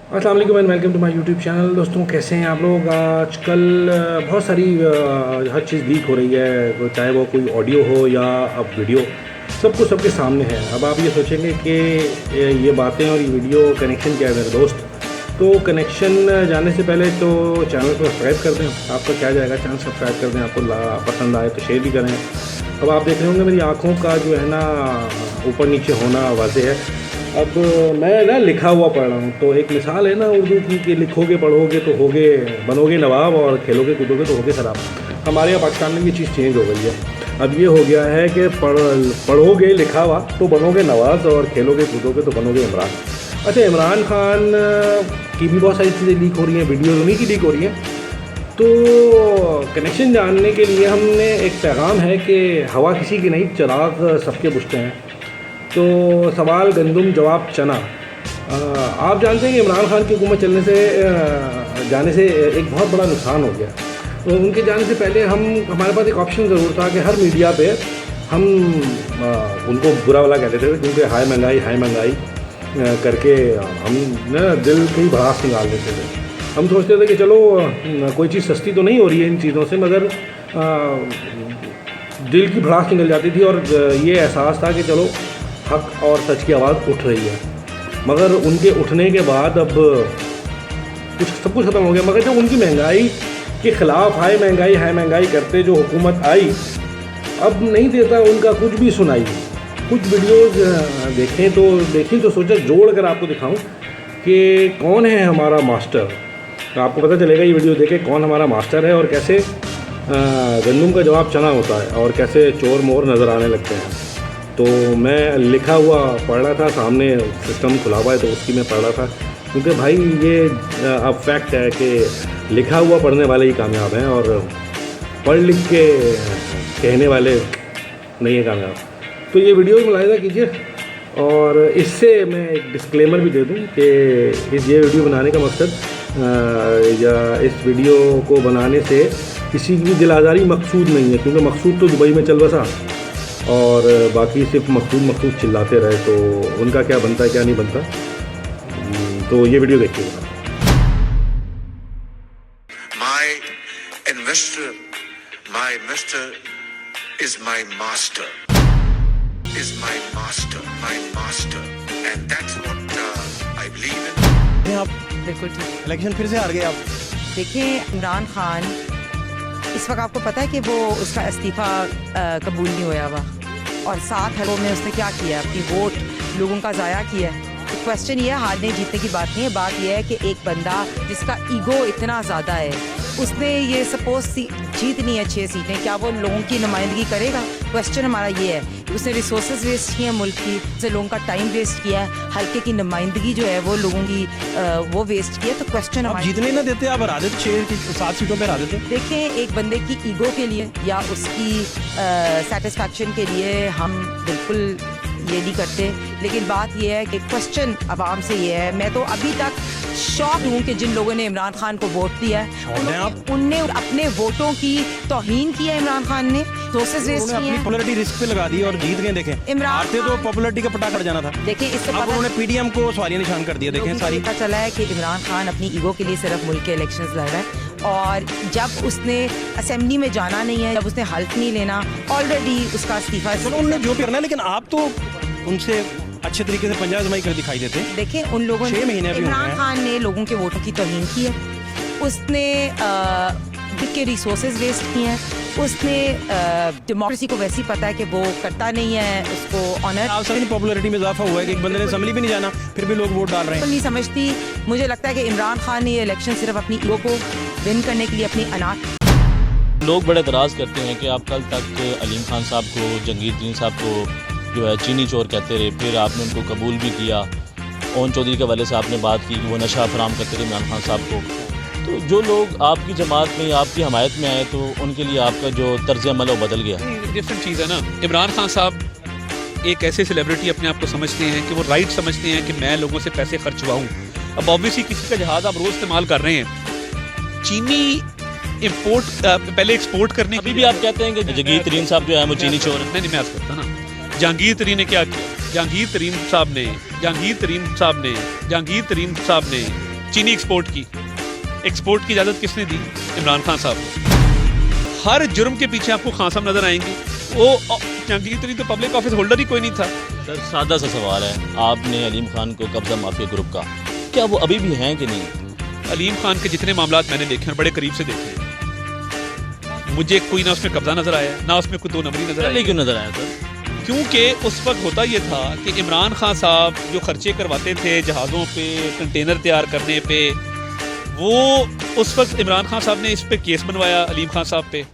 अस्सलाम वालेकुम and welcome to my YouTube channel. दोस्तों, कैसे हैं आप लोग? आजकल बहुत सारी हर चीज़ लीक हो रही है, चाहे वो कोई ऑडियो हो या अब वीडियो, सब कुछ सबके सामने है। अब आप ये सोचेंगे कि ये बातें और ये वीडियो कनेक्शन क्या है मेरे दोस्त। तो कनेक्शन जाने से पहले तो चैनल को सब्सक्राइब कर दें। आपका क्या जाएगा, चैनल सब्सक्राइब कर दें। आपको पसंद आए तो शेयर भी करें। अब आप देख रहे होंगे मेरी आँखों का जो है ना ऊपर नीचे होना वाज़ेह है। अब मैं ना लिखा हुआ पढ़ रहा हूँ, तो एक मिसाल है ना उर्दू की कि लिखोगे पढ़ोगे तो होगे बनोगे नवाब और खेलोगे कूदोगे तो होगे शराब। हमारे यहाँ पाकिस्तान में ये चीज़ चेंज हो गई है। अब ये हो गया है कि पढ़ोगे लिखा हुआ तो बनोगे नवाज और खेलोगे कूदोगे तो बनोगे इमरान। अच्छा, इमरान खान की भी बहुत सारी चीज़ें लीक हो रही हैं, वीडियोज़ उन्हीं की लीक हो रही हैं। तो कनेक्शन जानने के लिए हमने एक पैगाम है कि हवा किसी की नहीं, चिराग सबके बुझते हैं। तो सवाल गंदम जवाब चना। आप जानते हैं कि इमरान खान की हुकूमत चलने से जाने से एक बहुत बड़ा नुकसान हो गया। तो उनके जाने से पहले हमारे पास एक ऑप्शन ज़रूर था कि हर मीडिया पे हम उनको बुरा वाला कहते थे, क्योंकि हाई महंगाई करके हम ना दिल की भड़ास निकाल देते थे। हम सोचते थे कि चलो कोई चीज़ सस्ती तो नहीं हो रही है इन चीज़ों से, मगर दिल की भड़ास निकल जाती थी और ये एहसास था कि चलो हक और सच की आवाज़ उठ रही है। मगर उनके उठने के बाद अब सब कुछ ख़त्म हो गया। मगर जब उनकी महंगाई के ख़िलाफ़ हाई महंगाई करते जो हुकूमत आई, अब नहीं देता उनका कुछ भी सुनाई। कुछ वीडियोज़ देखें तो सोचा जोड़ कर आपको दिखाऊं कि कौन है हमारा मास्टर। तो आपको पता चलेगा ये वीडियो देखे कौन हमारा मास्टर है और कैसे गंदम का जवाब चना होता है और कैसे चोर मोर नज़र आने लगते हैं। तो मैं लिखा हुआ पढ़ रहा था, सामने सिस्टम खुला हुआ है तो उसकी मैं पढ़ रहा था, क्योंकि भाई ये अब फैक्ट है कि लिखा हुआ पढ़ने वाले ही कामयाब हैं और पढ़ लिख के कहने वाले नहीं है कामयाब। तो ये वीडियो मुलाहिज़ा कीजिए और इससे मैं एक डिस्क्लेमर भी दे दूं कि ये वीडियो बनाने का मकसद या इस वीडियो को बनाने से किसी की भी दिल आज़ारी मकसूद नहीं है, क्योंकि मकसूद तो दुबई में चल बसा और बाकी सिर्फ मकसूद चिल्लाते रहे, तो उनका क्या बनता है क्या नहीं बनता। तो ये वीडियो देखिएगा। My investor is my master, my master, and that's what I believe in. आप बिल्कुल ठीक। इलेक्शन फिर से हार गए आप। देखिए, इमरान खान इस वक्त आपको पता है कि वो उसका इस्तीफ़ा कबूल नहीं हुआ हुआ, और 7 हलों में उसने क्या किया, अपनी वोट लोगों का ज़ाया किया। तो क्वेश्चन ये है, हारने जीतने की बात नहीं है, बात यह है कि एक बंदा जिसका ईगो इतना ज़्यादा है, उसने ये सपोज जीतनी है 6 सीटें, क्या वो लोगों की नुमाइंदगी करेगा? क्वेश्चन हमारा ये है। उसने रिसोर्सेज वेस्ट किए हैं मुल्क की, उसने लोगों का टाइम वेस्ट किया है, हल्के की नुमाइंदगी जो है वो लोगों की वो वेस्ट किया। तो क्वेश्चन आप जीतने ना देते, आप हरा देते, 7 सीटों पे हरा देते। देखें, एक बंदे की ईगो के लिए या उसकी सेटिस्फैक्शन के लिए हम बिल्कुल ये नहीं करते, लेकिन बात ये है कि क्वेश्चन आवाम से ये है। मैं तो अभी तक शॉक हूँ कि जिन लोगों ने इमरान खान को वोट दिया है उनने अपने वोटों की तौहीन की है। इमरान खान ने रिसोर्सेज वेस्ट किए हैं, पॉपुलैरिटी रिस्क पे लगा दी और जीत गए। देखें, इमरान आते तो पॉपुलैरिटी का पटा कट जाना था। देखें, इससे अब उन्होंने पीडीएम को सवालिया निशान कर दिया। देखें, सारी पता चला है कि इमरान खान अपनी ईगो के लिए सिर्फ मुल्क के इलेक्शंस लड़ रहा है, और जब उसने असेंबली में जाना नहीं है, जब उसने हल्फ नहीं लेना, ऑलरेडी उसका इस्तीफा। चलो, उन्होंने जो भी करना है, लेकिन आप तो उनसे अच्छे तरीके से पंजा आजमाई कर दिखाई देते। देखिए, उन लोगों 6 महीने भी इमरान खान ने लोगों के वोटों की तौहीन की है, उसने के रिसोर्सेज वेस्ट किए हैं, उसने डेमोक्रेसी को वैसे ही पता है कि वो करता नहीं है, उसको ऑनर। आप सबकी पॉपुलैरिटी में इजाफा हुआ है कि एक बंदे ने असेंबली भी नहीं जाना, फिर भी लोग वोट डाल रहे हैं। नहीं समझती, मुझे लगता है कि इमरान खान ने ये इलेक्शन सिर्फ अपनी ईगो को विन करने के लिए, अपनी अनाथ। लोग बड़े एतराज़ करते हैं कि आप कल तक अलीम खान साहब को, जंगीर साहब को जो है चीनी चोर कहते रहे, फिर आपने उनको कबूल भी किया। ओन चौधरी के वाले से आपने बात की कि वो नशा फराम करते थे इमरान खान साहब को। तो जो लोग आपकी जमात में, आपकी हमायत में आए, तो उनके लिए आपका जो तर्ज अमल है वो बदल गया। डिफरेंट चीज़ है ना। इमरान खान साहब एक ऐसे सेलिब्रिटी अपने आप को समझते हैं कि वो राइट समझते हैं कि मैं लोगों से पैसे खर्चवाऊँ। अब ऑब्वियसली किसी का जहाज़ आप रोज़ इस्तेमाल कर रहे हैं, चीनी इम्पोर्ट पहले एक्सपोर्ट करने। अभी भी आप कहते हैं कि जंगीर तरीन साहब जो है वो चीनी चोर है। नहीं, मैं अर्ज़ करता ना, जहांगीर तरीन ने क्या किया? जहांगीर तरीन साहब ने चीनी एक्सपोर्ट की इजाज़त किसने दी? इमरान खान साहब को। हर जुर्म के पीछे आपको खान साहब नजर आएंगे। वो जहांगीर इतनी तो पब्लिक ऑफिस होल्डर ही कोई नहीं था। सर सादा सा सवाल है, आपने अलीम खान को कब्जा माफिया ग्रुप का, क्या वो अभी भी हैं कि नहीं? अलीम खान के जितने मामला मैंने देखे हैं बड़े करीब से देखे हैं, मुझे कोई ना उसमें कब्जा नजर आया ना उसमें कोई दो नंबरी नजर पहले आई। क्यों नजर आया सर? क्योंकि उस वक्त होता ये था कि इमरान खान साहब जो खर्चे करवाते थे जहाज़ों पे, कंटेनर तैयार करने पे, वो उस वक्त इमरान खान साहब ने इस पे केस बनवाया अलीम खान साहब पे।